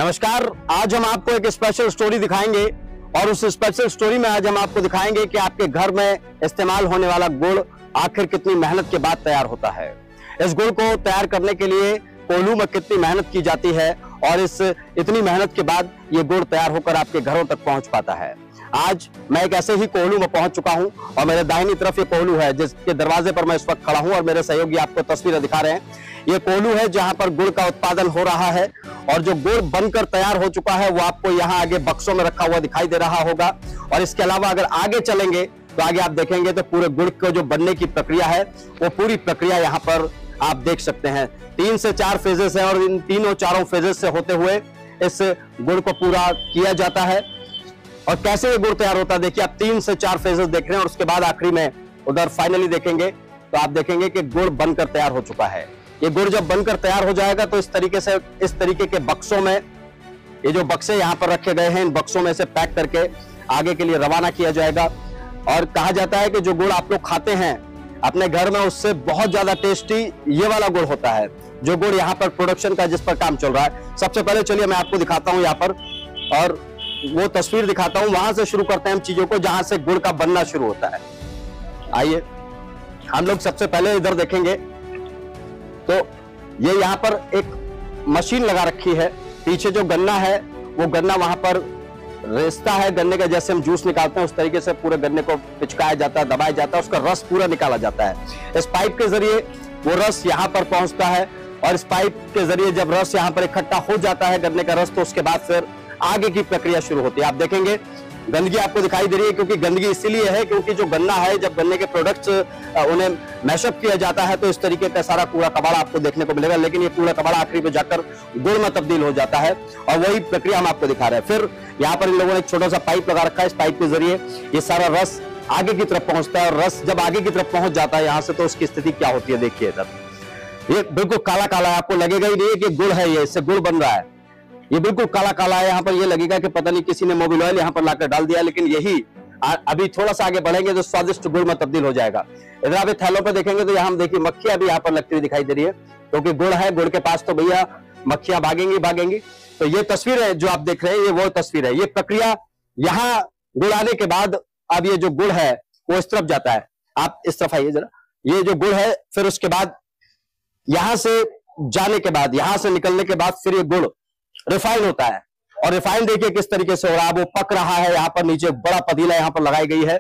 नमस्कार। आज हम आपको एक स्पेशल स्टोरी दिखाएंगे और उस स्पेशल स्टोरी में आज हम आपको दिखाएंगे कि आपके घर में इस्तेमाल होने वाला गुड़ आखिर कितनी मेहनत के बाद तैयार होता है। इस गुड़ को तैयार करने के लिए कोल्हू में कितनी मेहनत की जाती है और इस इतनी मेहनत के बाद ये गुड़ तैयार होकर आपके घरों तक पहुंच पाता है। आज मैं एक ऐसे ही कोल्हू में पहुंच चुका हूं और मेरे दाहिनी तरफ ये कोल्हू है जिसके दरवाजे पर मैं इस वक्त खड़ा हूं और मेरे सहयोगी आपको तस्वीरें दिखा रहे हैं। ये कोल्हू है जहां पर गुड़ का उत्पादन हो रहा है और जो गुड़ बनकर तैयार हो चुका है वो आपको यहाँ आगे बक्सों में रखा हुआ दिखाई दे रहा होगा। और इसके अलावा अगर आगे चलेंगे तो आगे आप देखेंगे तो पूरे गुड़ को जो बनने की प्रक्रिया है वो पूरी प्रक्रिया यहाँ पर आप देख सकते हैं। 3 से 4 फेजेस है और इन तीनों चारों फेजेस से होते हुए इस गुड़ को पूरा किया जाता है। और कैसे ये गुड़ तैयार होता है देखिए, आप 3 से 4 फेजेस देख रहे हैं और उसके बाद आखिरी में उधर फाइनली देखेंगे तो आप देखेंगे कि गुड़ बनकर तैयार हो चुका है। ये गुड़ जब बनकर तैयार हो जाएगा तो इस तरीके के बक्सों में, ये जो बक्से यहाँ पर रखे गए हैं इन बक्सों में से पैक करके आगे के लिए रवाना किया जाएगा। और कहा जाता है कि जो गुड़ आप लोग खाते हैं अपने घर में उससे बहुत ज्यादा टेस्टी ये वाला गुड़ होता है, जो गुड़ यहाँ पर प्रोडक्शन का जिस पर काम चल रहा है। सबसे पहले चलिए मैं आपको दिखाता हूँ यहाँ पर और वो तस्वीर दिखाता हूँ। वहां से शुरू करते हैं हम चीजों को जहां से गुड़ का बनना शुरू होता है। आइए हम लोग सबसे पहले इधर देखेंगे तो ये यहाँ पर एक मशीन लगा रखी है। पीछे जो गन्ना है वो गन्ना वहां पर रेस्ता है गन्ने का, जैसे हम जूस निकालते हैं उस तरीके से पूरे गन्ने को पिचकाया जाता है, दबाया जाता है, उसका रस पूरा निकाला जाता है। इस पाइप के जरिए वो रस यहाँ पर पहुंचता है और इस पाइप के जरिए जब रस यहाँ पर इकट्ठा हो जाता है गन्ने का रस, तो उसके बाद फिर आगे की प्रक्रिया शुरू होती है। आप देखेंगे गंदगी आपको दिखाई दे रही है क्योंकि गंदगी इसीलिए है क्योंकि जो गन्ना है जब गन्ने के प्रोडक्ट्स उन्हें मैशअप किया जाता है तो इस तरीके का सारा कूड़ा कबाड़ा आपको देखने को मिलेगा, लेकिन ये कूड़ा कबाड़ा आखिरी पे जाकर गुड़ में तब्दील हो जाता है और वही प्रक्रिया हम आपको दिखा रहे हैं। फिर यहाँ पर इन लोगों ने एक छोटा सा पाइप लगा रखा है। इस पाइप के जरिए ये सारा रस आगे की तरफ पहुंचता है और रस जब आगे की तरफ पहुंच जाता है यहाँ से तो उसकी स्थिति क्या होती है देखिए। इधर ये बिल्कुल काला काला है, आपको लगेगा ही नहीं कि गुड़ है, ये इससे गुड़ बन रहा है। ये बिल्कुल काला काला है। यहाँ पर ये लगेगा कि पता नहीं किसी ने मोबिल ऑयल यहाँ पर लाकर डाल दिया, लेकिन यही अभी थोड़ा सा आगे बढ़ेंगे तो स्वादिष्ट गुड़ में तब्दील हो जाएगा। इधर आप थैलों पे देखेंगे तो यहाँ हम देखिए मक्खियां भी यहाँ पर लगती हुई दिखाई दे रही है क्योंकि गुड़ है, गुड़ के पास तो भैया मक्खियां भागेंगी। तो ये तस्वीर है जो आप देख रहे हैं, ये वो तस्वीर है। ये प्रक्रिया यहाँ गुड़ आने के बाद अब ये जो गुड़ है वो इस तरफ जाता है। आप इस तरफ आइए जरा। ये जो गुड़ है फिर उसके बाद यहां से जाने के बाद, यहां से निकलने के बाद फिर ये गुड़ रिफाइन होता है और रिफाइन देखिए किस तरीके से हो रहा है, वो पक रहा है। यहाँ पर नीचे बड़ा पतीला यहाँ पर लगाई गई है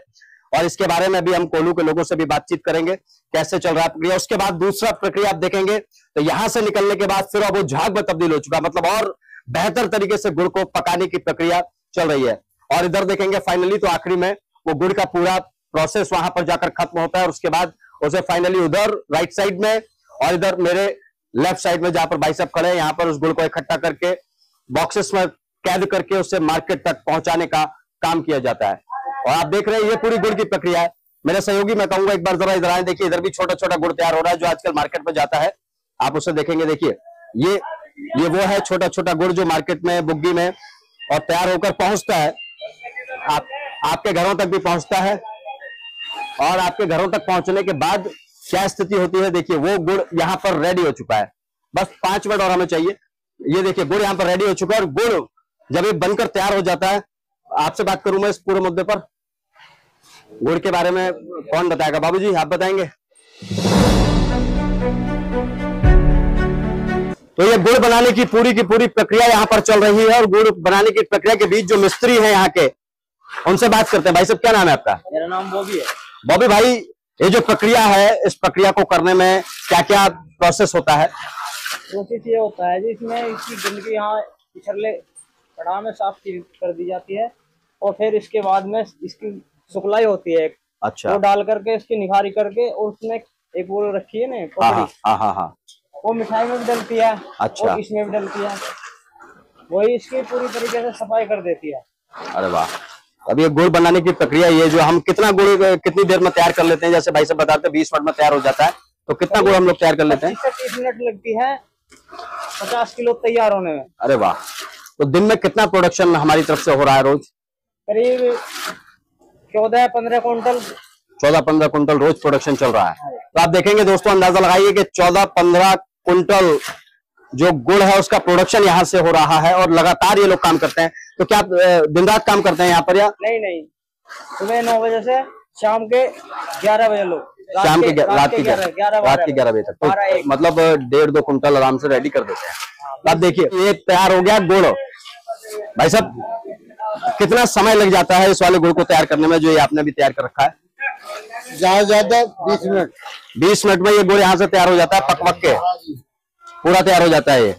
और इसके बारे में भी हम कोल्हू के लोगों से भी बातचीत करेंगे कैसे चल रहा है प्रक्रिया। उसके बाद दूसरा प्रक्रिया आप देखेंगे तो यहां से निकलने के बाद फिर अब वो झाग में तब्दील हो चुका, मतलब और बेहतर तरीके से गुड़ को पकाने की प्रक्रिया चल रही है। और इधर देखेंगे फाइनली तो आखिरी में वो गुड़ का पूरा प्रोसेस वहां पर जाकर खत्म होता है और उसके बाद उसे फाइनली उधर राइट साइड में और इधर मेरे लेफ्ट साइड में जहां पर भाई साहब खड़े हैं यहाँ पर उस गुड़ को इकट्ठा करके बॉक्सेस में कैद करके उसे मार्केट तक पहुंचाने का काम किया जाता है। और आप देख रहे हैं ये पूरी गुड़ की प्रक्रिया है। मेरे सहयोगी मैं कहूंगा एक बार जरा इधर आए, देखिए इधर भी छोटा छोटा गुड़ तैयार हो रहा है जो आजकल मार्केट में जाता है। आप उसे देखेंगे, देखिए ये वो है छोटा छोटा गुड़ जो मार्केट में बुग्गी में और तैयार होकर पहुंचता है, आपके घरों तक भी पहुंचता है। और आपके घरों तक पहुंचने के बाद क्या स्थिति होती है देखिए, वो गुड़ यहाँ पर रेडी हो चुका है। बस 5 मिनट और हमें चाहिए। ये देखिए गुड़ यहाँ पर रेडी हो चुका है और गुड़ जब ये बनकर तैयार हो जाता है, आपसे बात करूं मैं इस पूरे मुद्दे पर, गुड़ के बारे में कौन बताएगा? बाबूजी आप बताएंगे। तो ये गुड़ बनाने की पूरी प्रक्रिया यहाँ पर चल रही है और गुड़ बनाने की प्रक्रिया के बीच जो मिस्त्री है यहाँ के, उनसे बात करते हैं। भाई साहब क्या नाम है आपका? मेरा नाम बॉबी है। बॉबी भाई, ये जो प्रक्रिया है इस प्रक्रिया को करने में क्या क्या प्रोसेस होता है? प्रोसेस ये होता है जिसमें इसकी गंदगी यहाँ पिछले कड़ा में साफ कर दी जाती है और फिर इसके बाद में इसकी सुखलाई होती है। अच्छा। वो डाल करके इसकी निखारी करके और उसमें एक वो रखी है ना, हाँ, वो मिठाई में भी डलती है। अच्छा। और इसमें भी डलती है, वही इसकी पूरी तरीके से सफाई कर देती है। अरे वाह। अब ये गुड़ बनाने की प्रक्रिया, ये जो हम कितना गुड़ कितनी देर में तैयार कर लेते हैं? जैसे भाई साहब बताते हैं 20 मिनट में तैयार हो जाता है, तो कितना गुड़ हम लोग तैयार कर लेते हैं? 30 मिनट लगती है 50 किलो तैयार होने में। अरे वाह। तो दिन में कितना प्रोडक्शन हमारी तरफ से हो रहा है रोज? करीब 14-15 कुंटल 14-15 कुंटल रोज प्रोडक्शन चल रहा है। तो आप देखेंगे दोस्तों, अंदाजा लगाइए कि 14-15 कुंटल जो गुड़ है उसका प्रोडक्शन यहाँ से हो रहा है और लगातार ये लोग काम करते हैं। तो क्या आप दिन रात काम करते हैं यहाँ पर या नहीं, सुबह 9 बजे से शाम के 11 बजे लोग, शाम के रात के 11 बजे तक, तो मतलब 1.5-2 कुंटल आराम से रेडी कर देते हैं। अब देखिए ये तैयार हो गया गुड़। भाई साहब कितना समय लग जाता है इस वाले गुड़ को तैयार करने में, जो ये आपने भी तैयार कर रखा है? ज्यादा 20 मिनट। 20 मिनट में ये गुड़ यहाँ से तैयार हो जाता है, पक के पूरा तैयार हो जाता है ये।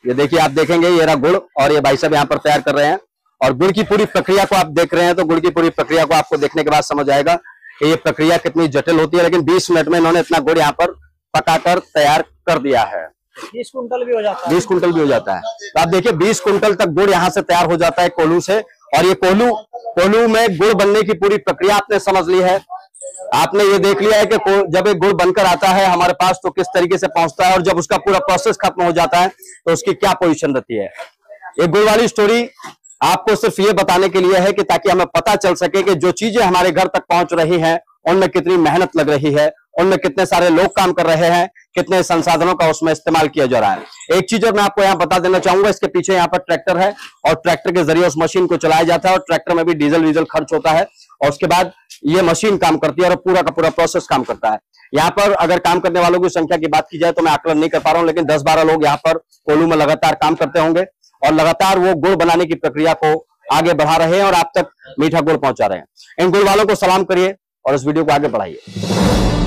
ये देखिए, आप देखेंगे ये रहा गुड़ और ये भाई साहब यहाँ पर तैयार कर रहे हैं। और गुड़ की पूरी प्रक्रिया को आप देख रहे हैं, तो गुड़ की पूरी प्रक्रिया को आपको देखने के बाद समझ आएगा कि ये प्रक्रिया कितनी जटिल होती है। लेकिन 20 मिनट में इन्होंने इतना गुड़ यहाँ पर पकाकर तैयार कर दिया है। 20 कुंटल भी हो जाता है। 20 कुंटल भी हो जाता है। तो आप देखिए 20 कुंटल तक गुड़ यहाँ से तैयार हो जाता है कोल्हू से। और ये कोल्हू में गुड़ बनने की पूरी प्रक्रिया आपने समझ ली है। आपने ये देख लिया है कि जब एक गुड़ बनकर आता है हमारे पास तो किस तरीके से पहुंचता है, और जब उसका पूरा प्रोसेस खत्म हो जाता है तो उसकी क्या पोजीशन रहती है। ये गुड़ वाली स्टोरी आपको सिर्फ ये बताने के लिए है कि ताकि हमें पता चल सके कि जो चीजें हमारे घर तक पहुंच रही हैं उनमें कितनी मेहनत लग रही है, उनमें कितने सारे लोग काम कर रहे हैं, कितने संसाधनों का उसमें इस्तेमाल किया जा रहा है। एक चीज और मैं आपको यहाँ बता देना चाहूंगा, इसके पीछे यहाँ पर ट्रैक्टर है और ट्रैक्टर के जरिए उस मशीन को चलाया जाता है और ट्रैक्टर में भी डीजल खर्च होता है और उसके बाद ये मशीन काम करती है और पूरा का पूरा प्रोसेस काम करता है। यहाँ पर अगर काम करने वालों की संख्या की बात की जाए तो मैं आकलन नहीं कर पा रहा हूँ, लेकिन 10-12 लोग यहाँ पर कोल्हू में लगातार काम करते होंगे और लगातार वो गुड़ बनाने की प्रक्रिया को आगे बढ़ा रहे हैं और आप तक मीठा गुड़ पहुंचा रहे हैं। इन गुड़ वालों को सलाम करिए और इस वीडियो को आगे बढ़ाइए।